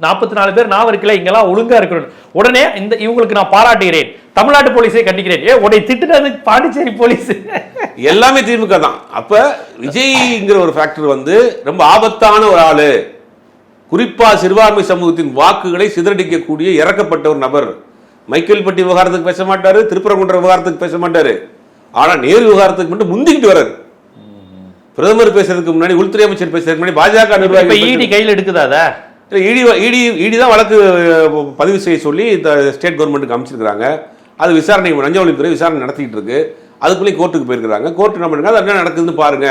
44 பேர் நான் இருக்கல, இங்கெல்லாம் ஒழுங்கா இருக்கணும். உடனே இந்த இவங்களுக்கு நான் பாராட்டுகிறேன், தமிழ்நாட்டு போலீஸை கண்டிக்கிறேன். உடைய திட்டுறது பாண்டிச்சேரி போலீஸ் எல்லாமே திமுக தான். அப்ப விஜய்ங்கிற ஒரு ஃபேக்டர் வந்து ரொம்ப ஆபத்தான ஒரு ஆளு, குறிப்பா சிறுபான்மை சமூகத்தின் வாக்குகளை சிதறடிக்கக்கூடிய இறக்கப்பட்ட ஒரு நபர். மைக்கேல்பட்டி விவகாரத்துக்கு பேச மாட்டாரு, திருப்பரங்குன்ற விவகாரத்துக்கு பேச மாட்டாரு, ஆனா நேரு விவகாரத்துக்கு மட்டும் முந்திக்கிட்டு வர்றாரு. பிரதமர் பேசுறதுக்கு முன்னாடி, உள்துறை அமைச்சர் பேசுறதுக்கு முன்னாடி பாஜக நிர்வாகி இடி கையில் எடுக்குதா? இடி தான் வழக்கு பதிவு செய்ய சொல்லி இந்த ஸ்டேட் கவர்மெண்ட்டுக்கு அமைச்சிருக்காங்க. அது விசாரணை, லஞ்ச ஒழிப்புத்துறை விசாரணை நடத்திட்டு இருக்கு. அதுக்குள்ளே கோர்ட்டுக்கு போயிருக்காங்க. கோர்ட்டு என்ன பண்ணுங்க, அது என்ன நடக்குதுன்னு பாருங்க,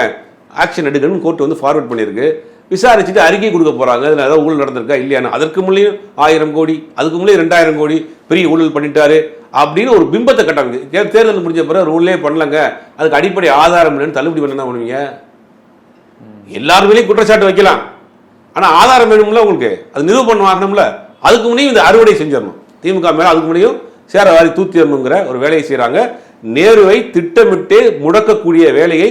ஆக்ஷன் எடுக்கணும்னு கோர்ட் வந்து ஃபார்வர்ட் பண்ணியிருக்கு. விசாரிச்சுட்டு அறிக்கை கொடுக்க போறாங்க, அதில் ஏதாவது ஊழல் நடந்திருக்கா இல்லையானு. அதற்கு முன்னாடியும் 1000 கோடி, அதுக்கு முன்னாடி 2000 கோடி பெரிய ஊழல் பண்ணிட்டாரு அப்படின்னு ஒரு பிம்பத்தை கட்டாங்க. தேர்தல் முடிஞ்ச பிறகு ரூல்லே பண்ணலங்க, அதுக்கு அடிப்படை ஆதாரம் இல்லைன்னு தள்ளுபடி பண்ண பண்ணுவீங்க. எல்லாருமே குற்றச்சாட்டு வைக்கலாம், ஆனா ஆதாரம் வேணும்ல உங்களுக்கு, அது நிரூபணம் ஆகணும்ல. அதுக்கு முன்னையும் இந்த அறுவடை செஞ்சிடணும். திமுக மேல அதுக்கு முன்னையும் சேர வாரி தூத்திடணுங்கிற ஒரு வேலையை செய்யறாங்க. நேருவை திட்டமிட்டு முடக்கக்கூடிய வேலையை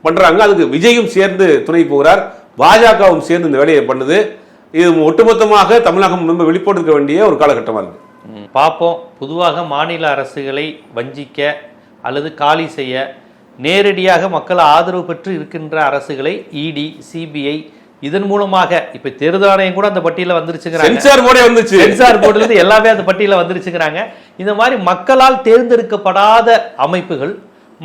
பண்றாங்க. அதுக்கு விஜயும் சேர்ந்து துணை போகிறார், பாஜகவும் சேர்ந்து இந்த வேலையை பண்ணுது. இது ஒட்டுமொத்தமாக தமிழகம் ரொம்ப வெளிப்பட்டு இருக்க வேண்டிய ஒரு காலகட்டமா இருக்கு. பார்ப்போம். பொதுவாக மாநில அரசுகளை வஞ்சிக்க அல்லது காலி செய்ய நேரடியாக மக்கள் ஆதரவு பெற்று இருக்கின்ற அரசுகளை இடி, சிபிஐ இதன் மூலமாக இப்ப தேர்தல் ஆணையம் கூட அந்த பட்டியல வந்துருச்சுங்கிறாங்க. சென்சார் போர்டுல இருந்து எல்லாமே அந்த பட்டியல வந்துருச்சுங்கிறாங்க. இந்த மாதிரி மக்களால் தேர்ந்தெடுக்கப்படாத அமைப்புகள்,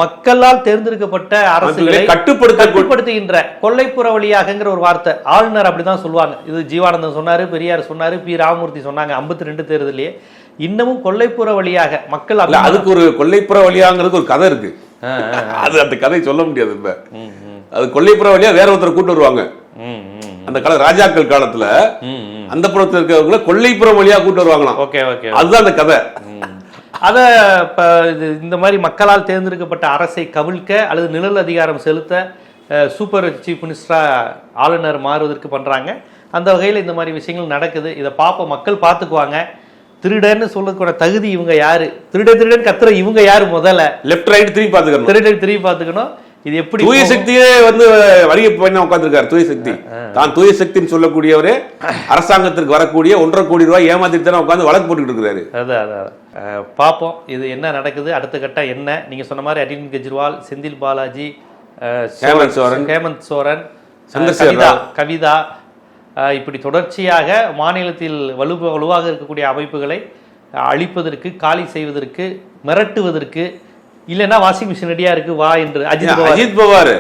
மக்களால் தேர்ந்தெடுக்கப்பட்ட அரசுகளை கட்டுப்படுத்துகின்ற கொல்லைப்புற வழியாகங்கிற ஒரு வார்த்தை ஆளுநர் அப்படிதான் சொல்லுவாங்க. இது ஜீவானந்தன் சொன்னாரு, பெரியார் சொன்னாரு, பி ராமமூர்த்தி சொன்னாங்க 52 தேர்தலையே. இன்னமும் கொல்லைப்புற வழியாக மக்கள், அதுக்கு ஒரு கொல்லைப்புற வழியாங்கிறது ஒரு கதை இருக்கு. அது அந்த கதை சொல்ல முடியாது. இப்ப அது கொல்லைப்புற வழியா வேற ஒருத்தர் கூட்டு வருவாங்க. அந்த கால ராஜாக்கள் காலத்துல அந்த புறத்துல இருக்கிறவங்கள கொல்லைப்புறம் வழியா கூட்டு வருவாங்களாம். அதுதான் அந்த கதை. அத இந்த மாதிரி மக்களால் தேர்ந்தெடுக்கப்பட்ட அரசை கவிழ்க்க அல்லது நிழல் அதிகாரம் செலுத்த சூப்பர் சீஃப் மினிஸ்டரா ஆளுநர் மாறுவதற்கு பண்றாங்க. அந்த வகையில் இந்த மாதிரி விஷயங்கள் நடக்குது. இதை பார்ப்போம், மக்கள் பார்த்துக்குவாங்க. திருடன்னு சொல்லக்கூட தகுதி இவங்க யாரு, திருடன் கத்துற இவங்க யாரு, முதல்ல லெஃப்ட் ரைட் திரும்பி பார்த்துக்கணும். இது எப்படி தூய சக்தியே வந்து வரிகை பண்ண உட்கார்ந்துருக்காரு. தூய சக்தி தான் தூய சக்தின்னு சொல்லக்கூடியவரே அரசாங்கத்திற்கு வரக்கூடிய 1.5 கோடி ரூபாய் ஏமாத்திட்டு உட்காந்து வழக்கு போட்டுக்கிட்டு இருக்காரு. அதான் பார்ப்போம் இது என்ன நடக்குது, அடுத்த கட்டம் என்ன. நீங்க சொன்ன மாதிரி அரவிந்த் கெஜ்ரிவால், செந்தில் பாலாஜி, ஹேமந்த் சோரன், கவிதா இப்படி தொடர்ச்சியாக மாநிலத்தில் வலுவாக இருக்கக்கூடிய அமைப்புகளை அழிப்பதற்கு, காலி செய்வதற்கு, மிரட்டுவதற்கு, இல்லைன்னா வாஷிங் மிஷின் ரெடியா இருக்கு வா என்று அஜித் பவார்